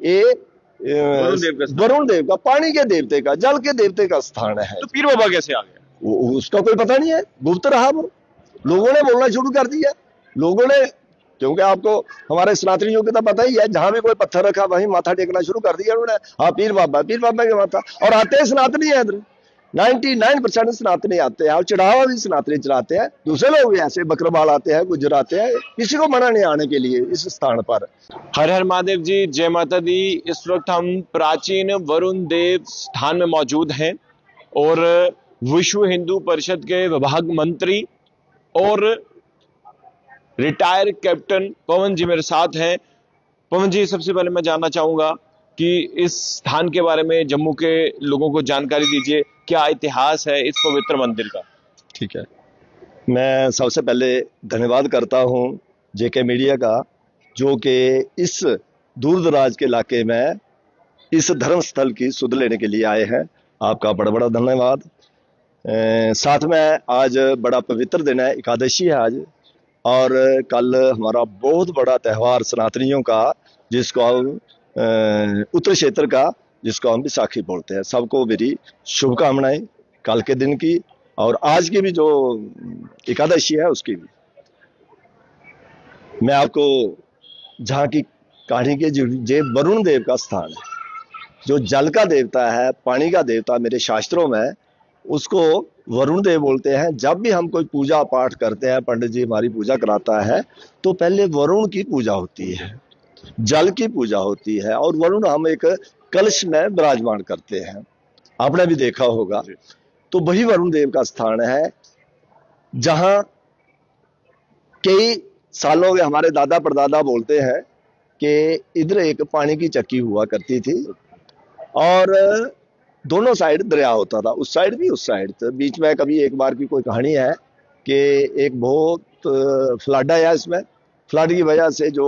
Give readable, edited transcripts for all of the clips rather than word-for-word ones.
ये वरुण देव का, पानी के देवते का, जल के देवते का स्थान है। तो पीर बाबा कैसे आ गया? उसका कोई पता नहीं है, गुप्त रहा वो। लोगों ने बोलना शुरू कर दिया, लोगों ने, क्योंकि आपको हमारे सनातनियों का तो पता ही है, जहां भी कोई पत्थर रखा वहीं माथा टेकना शुरू कर दिया उन्होंने। हाँ पीर बाबा के माथा, और आते हैं सनातनी है इधर, 99% सनातनी आते हैं, और चढ़ावा भी सनातनी चढ़ाते हैं। दूसरे लोग भी ऐसे बकरवाल आते हैं, गुजर आते हैं, किसी को मना नहीं आने के लिए इस स्थान पर। हर हर महादेव जी, जय माता दी। इस वक्त हम प्राचीन वरुण देव स्थान में मौजूद हैं और विश्व हिंदू परिषद के विभाग मंत्री और रिटायर कैप्टन पवन जी मेरे साथ हैं। पवन जी, सबसे पहले मैं जानना चाहूंगा कि इस स्थान के बारे में जम्मू के लोगों को जानकारी दीजिए, क्या इतिहास है इस पवित्र मंदिर का? ठीक है, मैं सबसे पहले धन्यवाद करता हूं जेके मीडिया का, जो कि इस दूर दराज के इलाके में इस धर्म स्थल की सुध लेने के लिए आए हैं। आपका बड़ा बड़ा धन्यवाद। साथ में आज बड़ा पवित्र दिन है, एकादशी है आज, और कल हमारा बहुत बड़ा त्यौहार सनातनियों का, जिसको हम उत्तर क्षेत्र का, जिसको हम बैसाखी बोलते हैं। सबको मेरी शुभकामनाएं कल के दिन की, और आज की भी जो एकादशी है उसकी भी। मैं आपको जहाँ की कहानी के जे वरुण देव का स्थान है, जो जल का देवता है, पानी का देवता, मेरे शास्त्रों में उसको वरुण देव बोलते हैं। जब भी हम कोई पूजा पाठ करते हैं, पंडित जी हमारी पूजा कराता है, तो पहले वरुण की पूजा होती है, जल की पूजा होती है, और वरुण हम एक कलश में विराजमान करते हैं, आपने भी देखा होगा। तो वही वरुण देव का स्थान है, जहां कई सालों के हमारे दादा परदादा बोलते हैं कि इधर एक पानी की चक्की हुआ करती थी, और दोनों साइड दरिया होता था, उस साइड भी उस साइड। तो बीच में कभी एक बार की कोई कहानी है कि एक बहुत फ्लड आया, इसमें फ्लड की वजह से जो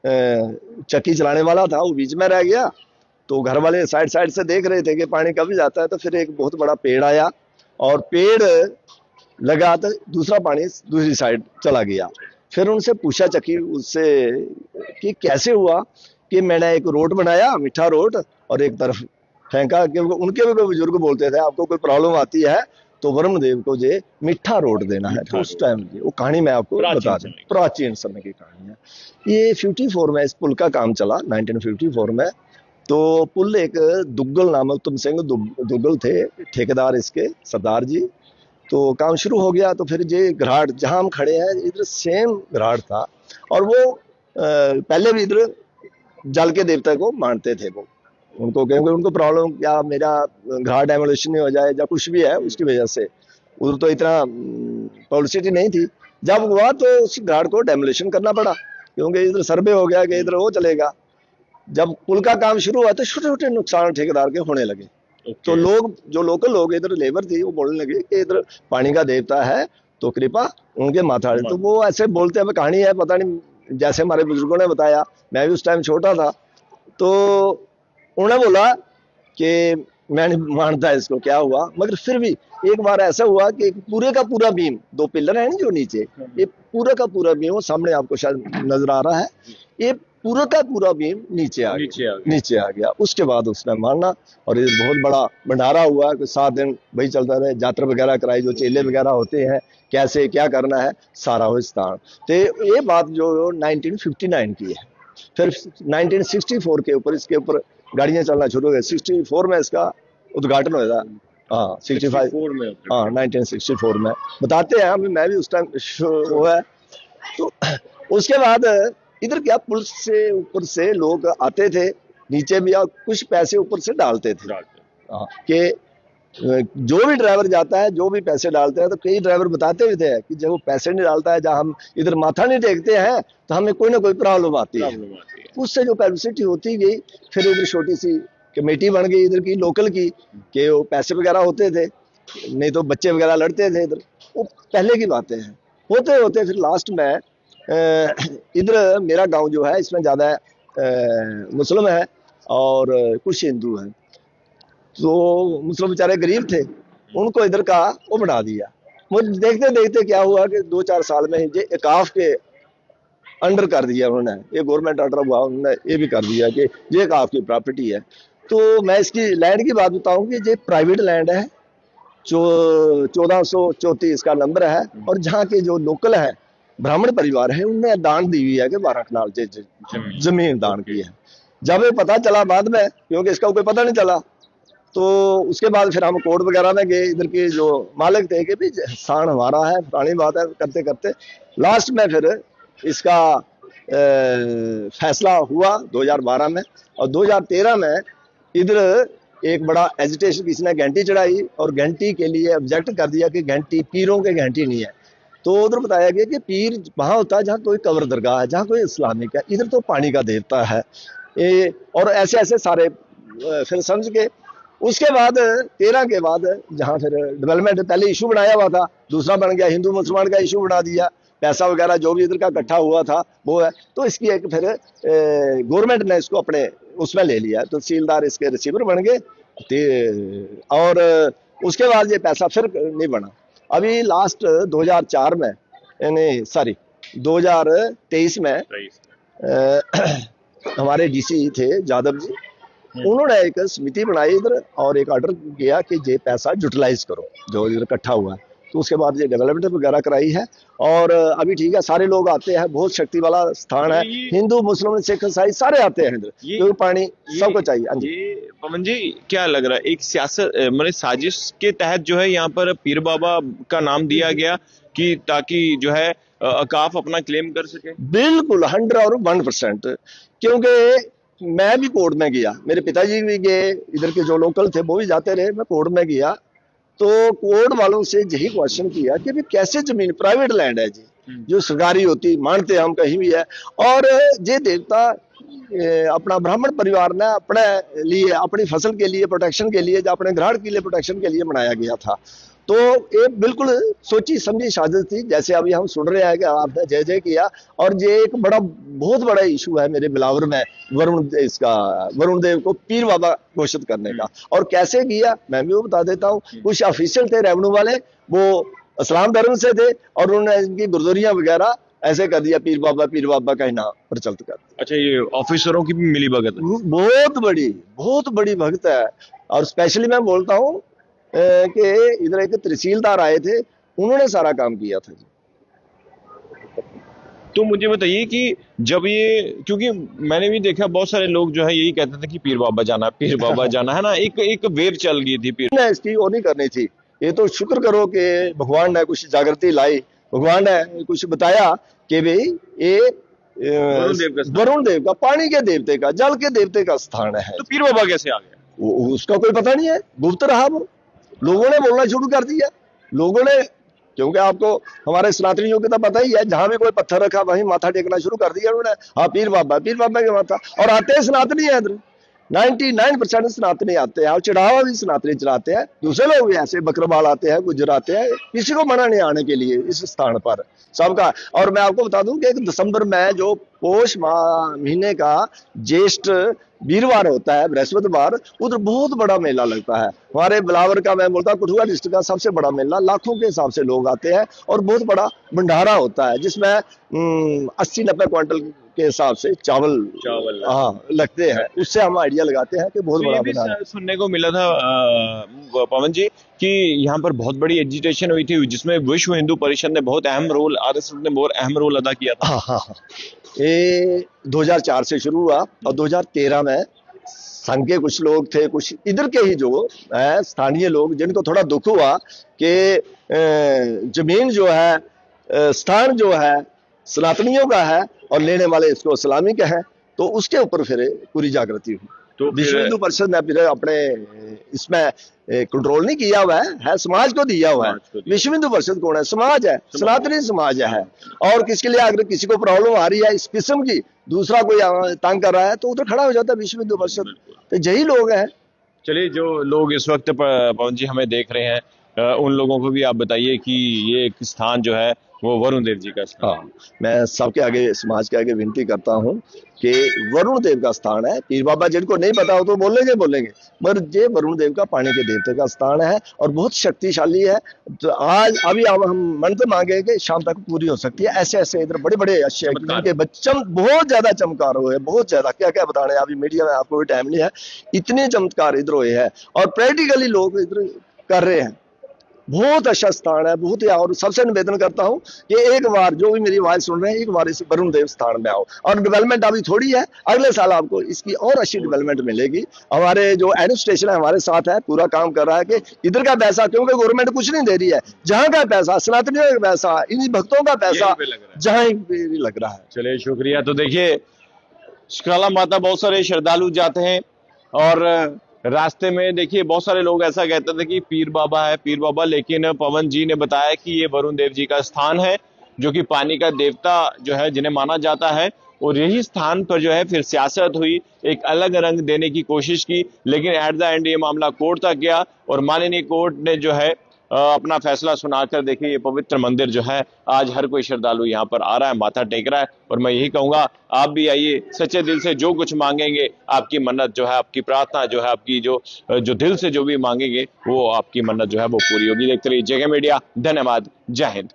चक्की चलाने वाला था वो बीच में रह गया। तो घर वाले साइड साइड से देख रहे थे कि पानी कब जाता है, तो फिर एक बहुत बड़ा पेड़ आया और पेड़ लगा, तो दूसरा पानी दूसरी साइड चला गया। फिर उनसे पूछा चक्की उससे कि कैसे हुआ, कि मैंने एक रोड बनाया, मीठा रोड, और एक तरफ फेंका, क्योंकि उनके भी कोई बुजुर्ग बोलते थे आपको कोई प्रॉब्लम आती है तो वरुण देव को जे मीठा रोड देना है। तो उस टाइम की वो कहानी मैं आपको बता दूं, प्राचीन समय की कहानी है। ये 54 में इस पुल का काम चला, 1954 में। तो पुल एक दुग्गल नाम, उत्तम सिंह दुग्गल थे ठेकेदार इसके, सरदार जी। तो काम शुरू हो गया, तो फिर ये घराट जहां हम खड़े हैं इधर सेम घराट था, और वो पहले भी इधर जल के देवता को मानते थे वो, उनको क्योंकि उनको प्रॉब्लम क्या, मेरा घाट डेमोलिशन नहीं हो जाए या कुछ भी है उसकी वजह से। उधर तो इतना पब्लिसिटी नहीं थी, जब हुआ तो उस घाट को डेमोलिशन करना पड़ा, क्योंकि इधर सर्वे हो गया कि इधर वो चलेगा। जब पुल का काम शुरू हुआ तो छोटे छोटे नुकसान ठेकेदार के होने लगे। तो लोग, जो लोकल लोग इधर लेबर थी, वो बोलने लगे कि इधर पानी का देवता है तो कृपा उनके माथा। तो वो ऐसे बोलते हैं, कहानी है पता नहीं, जैसे हमारे बुजुर्गों ने बताया, मैं भी उस टाइम छोटा था, तो उन्होंने बोला कि मैं नहीं मानता इसको, क्या हुआ। मगर फिर भी एक बार ऐसा हुआ कि पूरे का पूरा बीम, दो पिलर है ना जो नीचे, ये पूरा का पूरा बीम, वो सामने आपको शायद नजर आ रहा है, ये पूरा का पूरा बीम नीचे आ गया। उसके बाद उसने माना, और ये बहुत बड़ा भंडारा हुआ कि 7 दिन वही चलता रहे, यात्रा वगैरह कराई, जो चेले वगैरह होते हैं, कैसे क्या करना है सारा हो स्थान। तो ये बात जो 1959 की है। फिर 1964 के ऊपर इसके ऊपर गाड़ियां चलना शुरू हो गई। 64 में इसका उद्घाटन हुआ था। हाँ 65 में, हाँ 1964 में बताते हैं, मैं भी उस टाइम हुआ है। तो उसके बाद इधर क्या, पुल से ऊपर से लोग आते थे, नीचे भी कुछ पैसे ऊपर से डालते थे। हाँ, कि जो भी ड्राइवर जाता है, जो भी पैसे डालते हैं, तो कई ड्राइवर बताते भी थे कि जब वो पैसे नहीं डालता है, जब हम इधर माथा नहीं टेकते हैं, तो हमें कोई ना कोई प्रॉब्लम आती है। उससे जो पब्लिसिटी होती गई, फिर इधर छोटी सी कमेटी बन गई इधर की, लोकल की, कि वो पैसे वगैरह होते थे, नहीं तो बच्चे वगैरह लड़ते थे इधर, वो पहले की बातें हैं। होते होते फिर लास्ट में इधर मेरा गांव जो है, इसमें ज्यादा मुस्लिम है और कुछ हिंदू है। तो मुस्लिम बेचारे गरीब थे, उनको इधर का वो बना दिया। मुझे देखते देखते क्या हुआ कि 2-4 साल में ये एकाफ के अंडर कर दिया उन्होंने, ये गवर्नमेंट ऑर्डर हुआ, उन्होंने ये भी कर दिया कि ये आपकी प्रॉपर्टी है। तो मैं इसकी लैंड की बात बताऊं कि ये प्राइवेट लैंड है, जो 1434 इसका नंबर है, और जहाँ के जो लोकल है ब्राह्मण परिवार है उनने दान दी हुई है कि 12 कनाल जमीन दान की है। जब ये पता चला बाद में, क्योंकि इसका कोई पता नहीं चला, तो उसके बाद फिर हम कोर्ट वगैरह में गए, इधर के जो मालिक थे कि भी स्थान हमारा है, पुरानी बात है, करते करते लास्ट में फिर इसका फैसला हुआ 2012 में। और 2013 में इधर एक बड़ा एजिटेशन, किसी ने घंटी चढ़ाई और घंटी के लिए ऑब्जेक्ट कर दिया कि घंटी पीरों के घंटी नहीं है। तो उधर बताया गया कि पीर वहां होता है जहाँ कोई कब्र दरगाह है, जहाँ कोई इस्लामिक है, इधर तो पानी का देवता है। और ऐसे ऐसे सारे फिर समझ के उसके बाद 13 के बाद जहाँ फिर डेवलपमेंट, पहले इशू बनाया हुआ था, दूसरा बन गया हिंदू मुसलमान का इशू बना दिया, पैसा वगैरह जो भी इधर का इकट्ठा हुआ था वो है। तो इसकी एक फिर गवर्नमेंट ने इसको अपने उसमें ले लिया, तहसीलदार इसके रिसीवर बन गए, और उसके बाद ये पैसा फिर नहीं बना। अभी लास्ट 2004 में, यानी सॉरी 2023 में हमारे डीसी थे यादव जी, उन्होंने एक समिति बनाई इधर और एक ऑर्डर किया कि ये पैसा यूटिलाइज करो जो इधर इकट्ठा हुआ है। तो उसके बाद ये डेवलपमेंट वगैरह कराई है, और अभी ठीक है, सारे लोग आते हैं, बहुत शक्ति वाला स्थान है, हिंदू मुस्लिम सिख ईसाई सारे आते हैं इधर, क्योंकि पानी सबको चाहिए। ये पवन जी क्या लग रहा है, एक सियासत मतलब साजिश के तहत जो है यहाँ पर पीर बाबा का नाम दिया गया कि ताकि जो है अकाफ अपना क्लेम कर सके? बिल्कुल 101%, क्योंकि मैं भी कोर्ट में गया, मेरे पिताजी भी गए, इधर के जो लोकल थे वो भी जाते रहे, मैं कोर्ट में गया, तो कोर्ट वालों से यही क्वेश्चन किया कि कैसे जमीन प्राइवेट लैंड है जी, जो सरकारी होती मानते हम कहीं भी है, और ये देवता अपना ब्राह्मण परिवार ने अपने लिए, अपनी फसल के लिए प्रोटेक्शन के लिए, अपने घराड़ के लिए प्रोटेक्शन के लिए बनाया गया था। तो ये बिल्कुल सोची समझी साजिश थी, जैसे अभी हम सुन रहे हैं कि आपने जय जय किया, और ये एक बहुत बड़ा इशू है मेरे बिलावर में, वरुण देव को पीर बाबा घोषित करने का। और कैसे किया मैं भी वो बता देता हूँ। कुछ ऑफिशियल थे रेवेन्यू वाले, वो इस्लाम धर्म से थे, और उन्होंने इनकी गुरुद्वारियां वगैरह ऐसे कर दिया, पीर बाबा का ही नाम प्रचलित कर दिया। अच्छा, ये ऑफिसरों की भी मिली भगत है? बहुत बड़ी भगत है। और स्पेशली मैं बोलता हूँ कि इधर एक तहसीलदार आए थे, उन्होंने सारा काम किया था जी। तो मुझे बताइए कि जब ये, क्योंकि मैंने भी देखा बहुत सारे लोग जो है यही कहते थे कि पीर बाबा जाना, पीर बाबा जाना, है ना, एक वेव चल गई थी पीर ने इसकी वो नहीं करनी थी। ये तो शुक्र करो कि भगवान ने कुछ जागृति लाई, भगवान ने कुछ बताया कि भाई ये वरुण देव का, पानी के देवते का, जल के देवते का स्थान है। तो पीर बाबा कैसे आ गया? उसका कोई पता नहीं है, गुप्त रहा वो, लोगों ने बोलना शुरू कर दिया, लोगों ने, क्योंकि आपको हमारे सनातनियों की तो पता ही है, जहां भी कोई पत्थर रखा वहीं माथा टेकना शुरू कर दिया उन्होंने, हाँ पीर बाबा के माथा। और आते हैं सनातनी है इधर, 99% सनातनी आते हैं, और चढ़ावा भी सनातनी चढ़ाते हैं, दूसरे लोग भी ऐसे बकरवाल आते हैं, गुजर आते हैं, किसी को मना नहीं आने के लिए इस स्थान पर सबका। और मैं आपको बता दूं कि 1 दिसंबर में जो पोष महीने का ज्येष्ठ वीरवार होता है, बृहस्पतिवार, उधर बहुत बड़ा मेला लगता है। हमारे बिलावर का, मैं बोलता हूँ कठुआ डिस्ट्रिक्ट का सबसे बड़ा मेला, लाखों के हिसाब से लोग आते हैं, और बहुत बड़ा भंडारा होता है, जिसमें 80-90 क्विंटल के हिसाब से चावल हाँ लगते हैं। उससे हम आइडिया लगाते हैं कि बहुत बड़ा भंडारा। सुनने को मिला था पवन जी कि यहाँ पर बहुत बड़ी एजिटेशन हुई थी, जिसमें विश्व हिंदू परिषद ने बहुत अहम रोल, आरएसएस ने बहुत अहम रोल अदा किया था। हाँ, ये 2004 से शुरू हुआ, और 2013 में संघ के कुछ लोग थे, कुछ इधर के ही जो है स्थानीय लोग, जिनको थोड़ा दुख हुआ कि जमीन जो है, स्थान जो है सनातनियों का है, और लेने वाले इसको इस्लामी के हैं, तो उसके ऊपर फिर पूरी जागृति हुई। तो विश्व हिंदू परिषद ने फिर अपने इसमें कंट्रोल नहीं किया हुआ है, समाज को दिया हुआ है। विश्व हिंदू परिषद कौन है? समाज है, सनातनी समाज है। और किसके लिए, अगर किसी को प्रॉब्लम आ रही है इस किस्म की, दूसरा कोई तंग कर रहा है, तो उधर खड़ा हो जाता है विश्व हिंदू परिषद। तो यही लोग हैं। चलिए, जो लोग इस वक्त पवन जी हमें देख रहे हैं, उन लोगों को भी आप बताइए कि ये एक स्थान जो है वो वरुण देव जी का स्थान। हाँ, मैं सबके आगे, समाज के आगे विनती करता हूँ कि वरुण देव का स्थान है। पीर बाबा जिनको नहीं पता हो तो बोलेंगे, मगर ये वरुण देव का, पानी के देवते का स्थान है और बहुत शक्तिशाली है। तो आज अभी अब हम मन्नत मांगेंगे, शाम तक पूरी हो सकती है। ऐसे ऐसे इधर बड़े बड़े चमत्कार। के बच्चम बहुत ज्यादा चमत्कार हुए, बहुत ज्यादा, क्या क्या बताने, अभी मीडिया में आपको भी टाइम नहीं है। इतने चमत्कार इधर हुए हैं और प्रैक्टिकली लोग इधर कर रहे हैं। बहुत अच्छा स्थान है, बहुत ही। और सबसे निवेदन करता हूं कि एक बार जो भी मेरी आवाज सुन रहे हैं, एक बार इस वरुण देव स्थान में आओ। और डेवलपमेंट अभी थोड़ी है, अगले साल आपको इसकी और अच्छी डेवलपमेंट मिलेगी। हमारे जो एडमिनिस्ट्रेशन है हमारे साथ है, पूरा काम कर रहा है कि इधर का पैसा, क्योंकि गवर्नमेंट कुछ नहीं दे रही है, जहां का पैसा, सनातनियों का पैसा, इन भक्तों का पैसा यहीं पे लग रहा है। जहां भी लग रहा है। चलिए शुक्रिया। तो देखिए, शिकाला माता बहुत सारे श्रद्धालु जाते हैं और रास्ते में देखिए बहुत सारे लोग ऐसा कहते थे कि पीर बाबा है, पीर बाबा, लेकिन पवन जी ने बताया कि ये वरुण देव जी का स्थान है, जो कि पानी का देवता जो है, जिन्हें माना जाता है। और यही स्थान पर जो है फिर सियासत हुई, एक अलग रंग देने की कोशिश की, लेकिन एट द एंड ये मामला कोर्ट तक गया और माननीय कोर्ट ने जो है अपना फैसला सुनाकर देखिए ये पवित्र मंदिर जो है, आज हर कोई श्रद्धालु यहाँ पर आ रहा है, माथा टेक रहा है। और मैं यही कहूंगा, आप भी आइए, सच्चे दिल से जो कुछ मांगेंगे, आपकी मन्नत जो है, आपकी प्रार्थना जो है, आपकी जो दिल से जो भी मांगेंगे, वो आपकी मन्नत जो है वो पूरी होगी। देखते रहिए जगह मीडिया। धन्यवाद। जय हिंद।